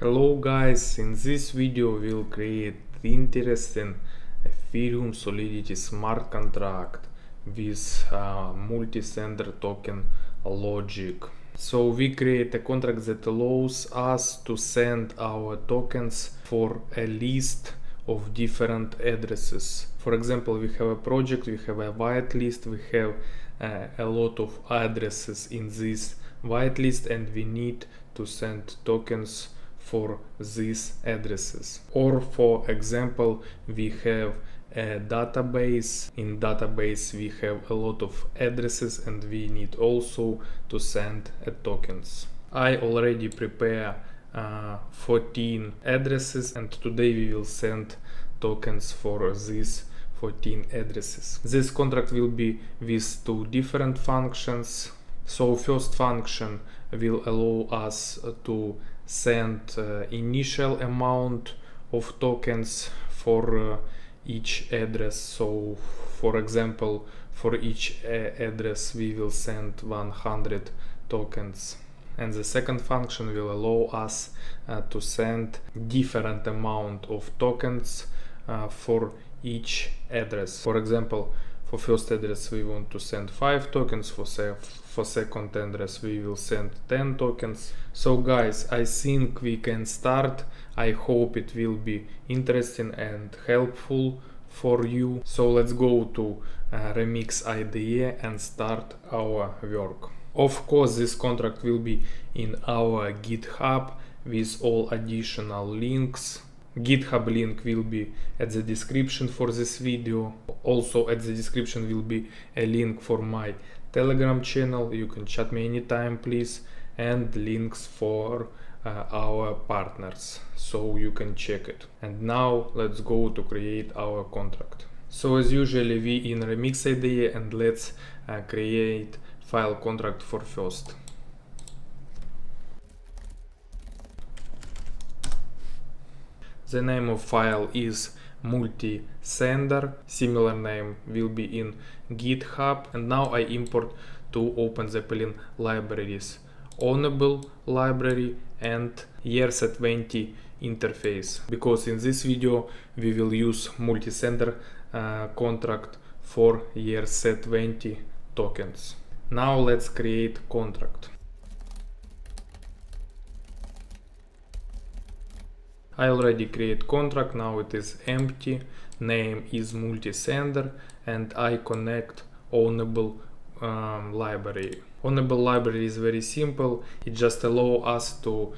Hello guys, in this video we'll create the interesting Ethereum Solidity Smart Contract with Multisender Token Logic. So we create a contract that allows us to send our tokens for a list of different addresses. For example, we have a project, we have a whitelist, we have a lot of addresses in this whitelist and we need to send tokens for these addresses. Or for example, we have a database. In database we have a lot of addresses and we need also to send tokens. I already prepare 14 addresses and today we will send tokens for these 14 addresses. This contract will be with two different functions. So first function will allow us to send initial amount of tokens for each address. So for example, for each address we will send 100 tokens. And the second function will allow us to send different amount of tokens for each address. For example, for first address we want to send 5 tokens, for second address we will send 10 tokens. So guys, I think we can start. I hope it will be interesting and helpful for you. So let's go to Remix IDE and start our work. Of course, this contract will be in our GitHub with all additional links. GitHub link will be at the description for this video. Also at the description will be a link for my Telegram channel. You can chat me anytime, please, and links for our partners, so you can check it. And now let's go to create our contract. So as usually we in Remix IDE and let's create file contract for first. The name of file is Multisender. Similar name will be in GitHub. And now I import two openzeppelin libraries: Ownable library and ERC20 interface, because in this video we will use Multisender contract for ERC20 tokens. Now let's create contract. I already create contract, now it is empty, name is Multisender, and I connect Ownable library. Ownable library is very simple, it just allows us to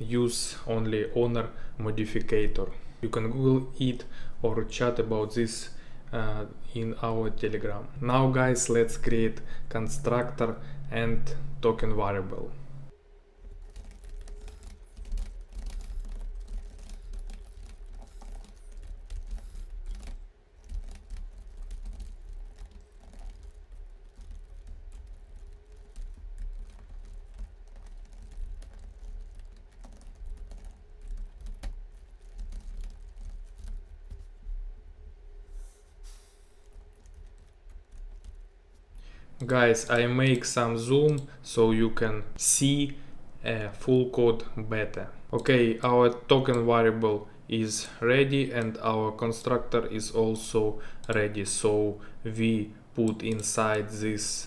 use only owner modifier. You can Google it or chat about this in our Telegram. Now guys, let's create constructor and token variable. Guys, I make some zoom so you can see full code better. Okay, our token variable is ready and our constructor is also ready. So we put inside this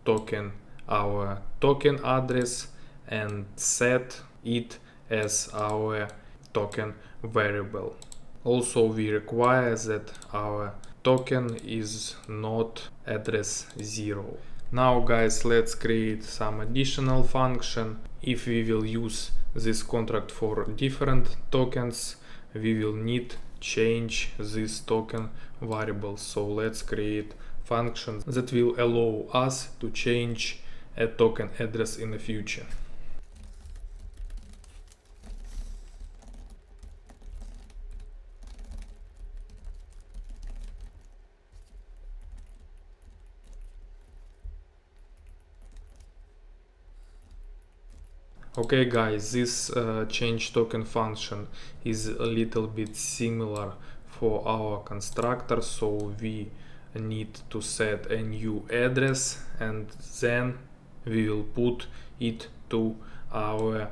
token our token address and set it as our token variable. Also we require that our token is not address 0. Now guys, let's create some additional function. If we will use this contract for different tokens, we will need change this token variable. So let's create functions that will allow us to change a token address in the future. Okay guys, this change token function is a little bit similar for our constructor, so we need to set a new address and then we will put it to our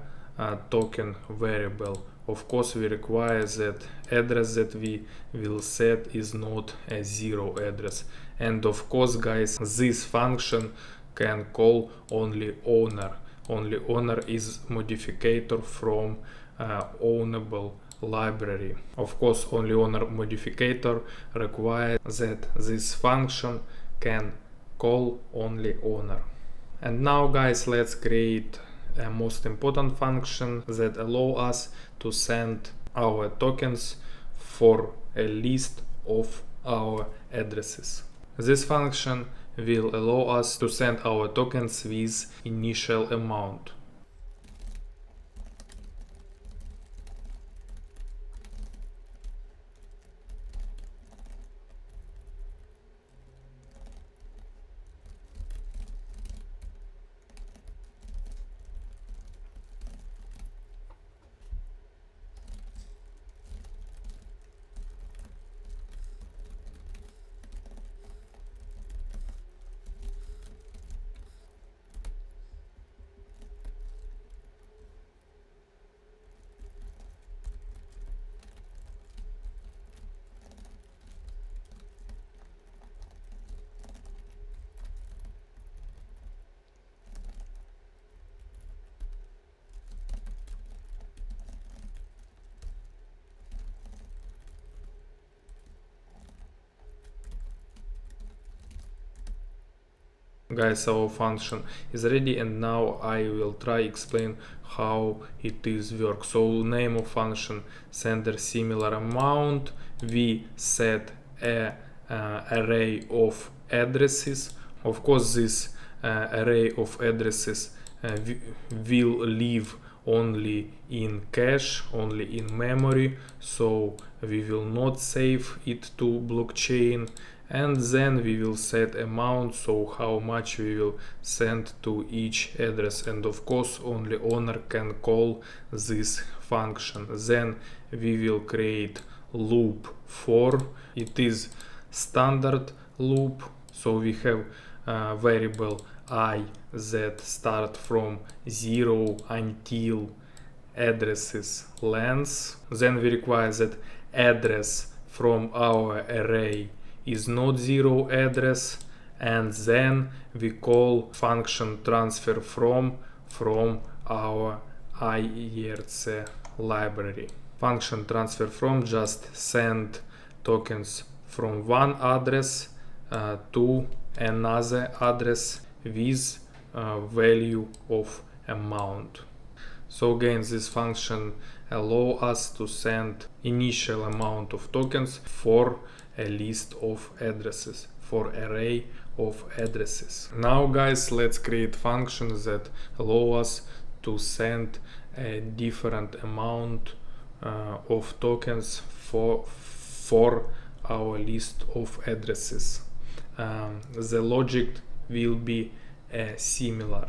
token variable. Of course, we require that address that we will set is not a zero address. And of course, guys, this function can call only owner. Only owner is modificator from ownable library. Of course, only owner modificator requires that this function can call only owner. And now, guys, let's create a most important function that allow us to send our tokens for a list of our addresses. This function will allow us to send our tokens with initial amount. Guys, our function is ready, and now I will try explain how it is work. So name of function sender similar amount. We set a array of addresses. Of course, this array of addresses will live only in cache, only in memory, so we will not save it to blockchain. And then we will set amount, so how much we will send to each address, and of course only owner can call this function. Then we will create loop for. It is standard loop, so we have variable I that start from 0 until addresses length. Then we require that address from our array is not zero address, and then we call function transfer from our ERC library. Function transfer from just send tokens from one address to another address with value of amount. So again, this function allow us to send initial amount of tokens for a list of addresses, for array of addresses. Now, guys, let's create functions that allow us to send a different amount of tokens for our list of addresses. The logic will be similar.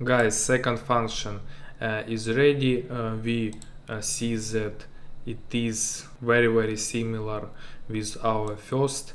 Guys, second function is ready. We see that it is very similar with our first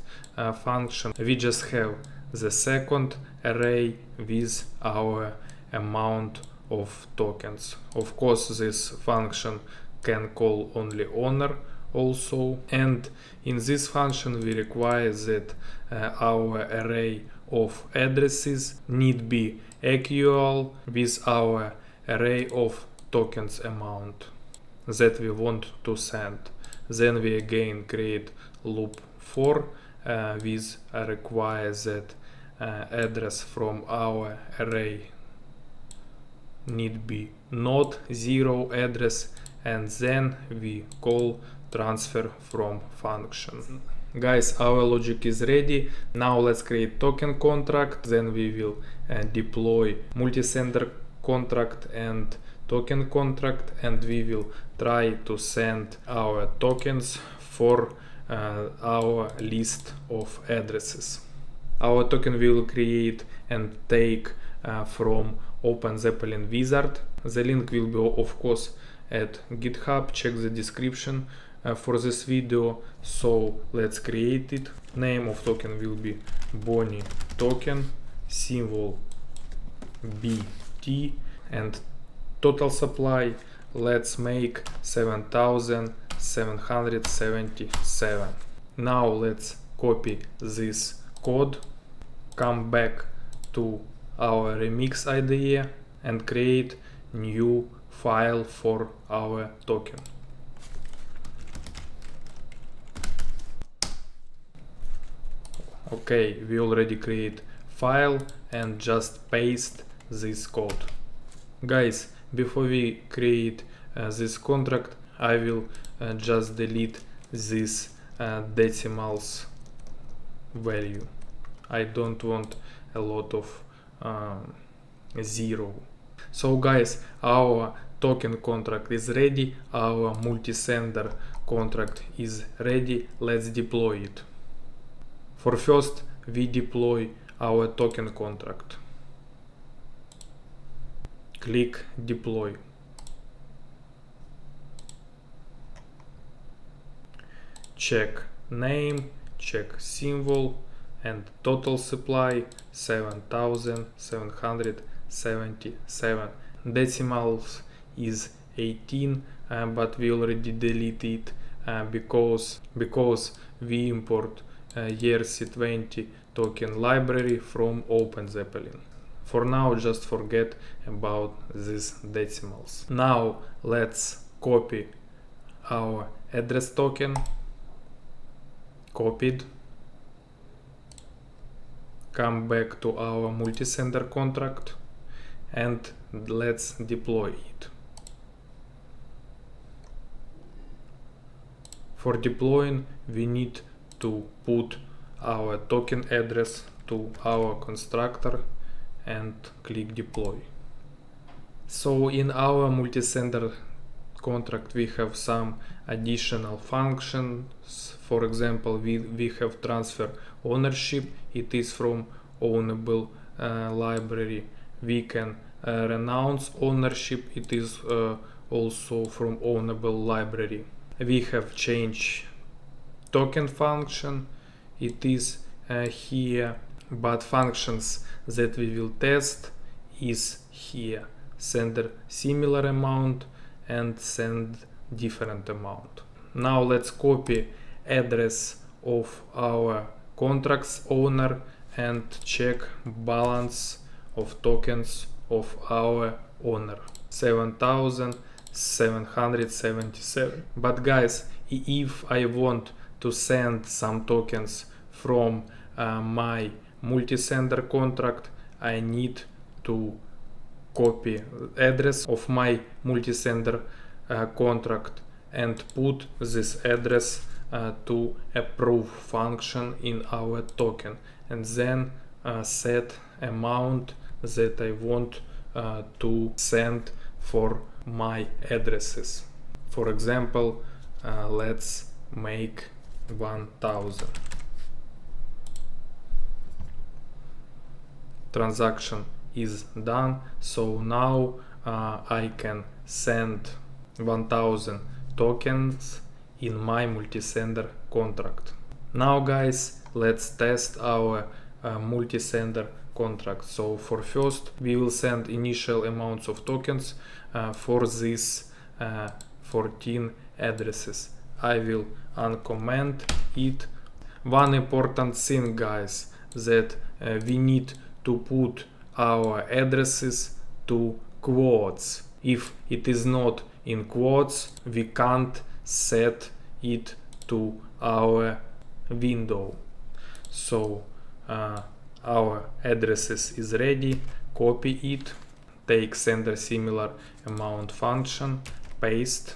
function. We just have the second array with our amount of tokens. Of course, this function can call only owner also, and in this function we require that our array of addresses need be equal with our array of tokens amount that we want to send. Then we again create loop for with require that address from our array need be not 0 address, and then we call transfer from function. Guys, our logic is ready. Now let's create token contract. Then we will deploy multisender contract and token contract, and we will try to send our tokens for our list of addresses. Our token will create and take from openzeppelin wizard. The link will be of course at GitHub. Check the description for this video. So let's create it. Name of token will be Bonnie token, symbol BT, and total supply let's make 7777. Now let's copy this code, come back to our remix IDE and create new file for our token. Okay, we already create file and just paste this code. Guys, before we create this contract, I will just delete this decimals value. I don't want a lot of 0. So guys, our token contract is ready, our multisender contract is ready. Let's deploy it. For first, we deploy our token contract. Click deploy. Check name, check symbol, and total supply 7777. Decimals is 18, but we already deleted because we import ERC20 token library from openzeppelin. For now, just forget about these decimals. Now let's copy our address token. Copied. Come back to our multisender contract and let's deploy it. For deploying, we need to put our token address to our constructor and click deploy. So in our multisender contract we have some additional functions. For example, we have transfer ownership. It is from ownable library. We can renounce ownership. It is also from ownable library. We have change token function. It is here, but functions that we will test is here. Send similar amount and send different amount. Now let's copy address of our contract's owner and check balance of tokens of our owner 7777. But guys, if I want to send some tokens from my multisender contract, I need to copy address of my multisender contract and put this address to approve function in our token, and then set amount that I want to send for my addresses. For example, let's make 1000. Transaction is done, so now I can send 1000 tokens in my multisender contract. Now guys, let's test our multisender contract. So for first, we will send initial amounts of tokens for these 14 addresses. I will uncomment it. One important thing, guys, that we need to put our addresses to quotes. If it is not in quotes, we can't set it to our window. So our addresses is ready, copy it, take sender similar amount function, paste,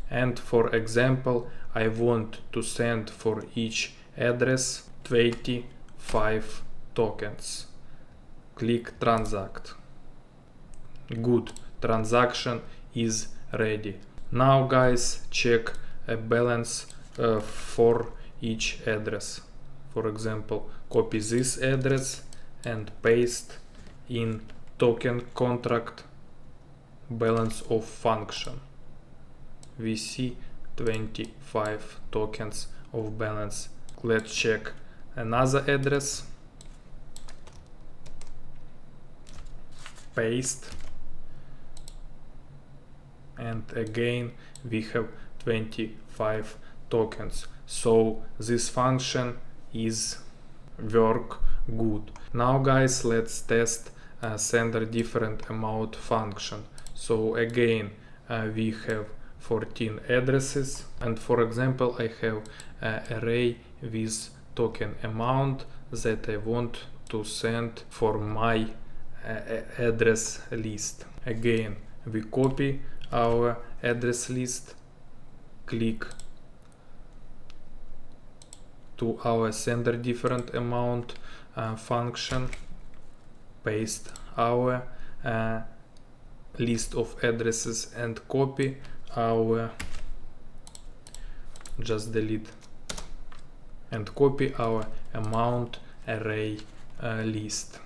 and for example I want to send for each address 25 tokens. Click transact. Good, transaction is ready. Now guys, check a balance for each address. For example, copy this address and paste in token contract balance of function. We see 25 tokens of balance. Let's check another address, paste, and again we have 25 tokens. So this function is work good. Now guys, let's test sender different amount function. So again we have 14 addresses, and for example I have an array with token amount that I want to send for my address list. Again we copy our address list, click to our sender different amount function, paste our list of addresses and copy our, just delete, and copy our amount array list,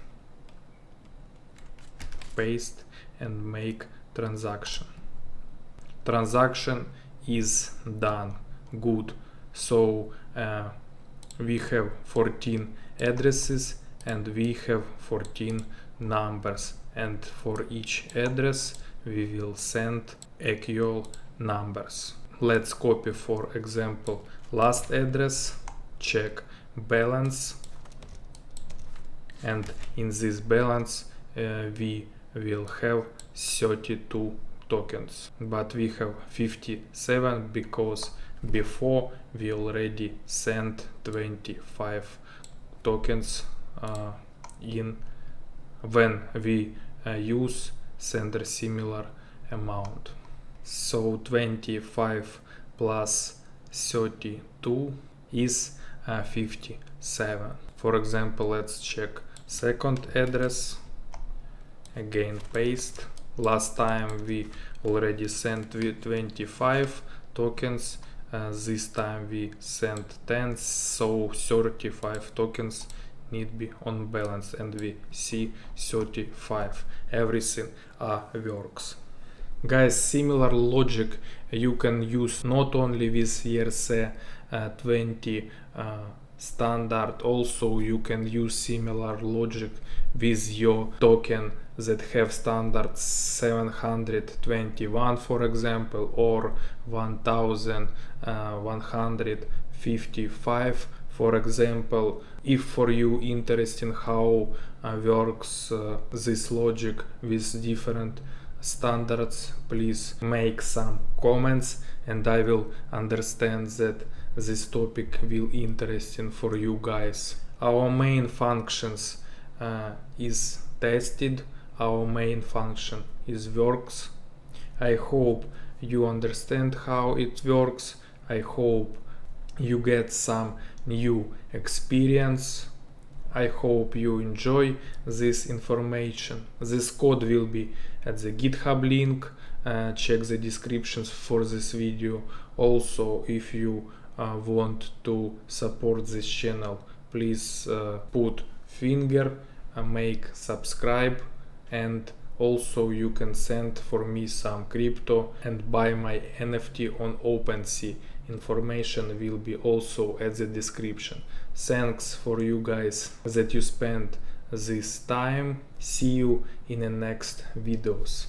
paste and make transaction. Transaction is done. Good. So we have 14 addresses and we have 14 numbers, and for each address we will send equal numbers. Let's copy for example last address, check balance, and in this balance we will have 32 tokens, but we have 57 because before we already sent 25 tokens in when we use sender similar amount. So 25 plus 32 is 57. For example, let's check second address, again paste. Last time we already sent 25 tokens, this time we sent 10, so 35 tokens need be on balance, and we see 35. Everything works. Guys, similar logic you can use not only with ERC20 standard, also you can use similar logic with your token that have standard 721 for example, or 1155 for example. If for you interesting how works this logic with different standards, please make some comments and I will understand that this topic will interesting for you guys. Our main functions is tested, our main function is works. I hope you understand how it works. I hope you get some new experience. I hope you enjoy this information. This code will be at the GitHub link. Check the descriptions for this video. Also, if you want to support this channel, please put finger, make subscribe, and also you can send for me some crypto and buy my NFT on OpenSea. Information will be also at the description. Thanks for you guys that you spent this time. See you in the next videos.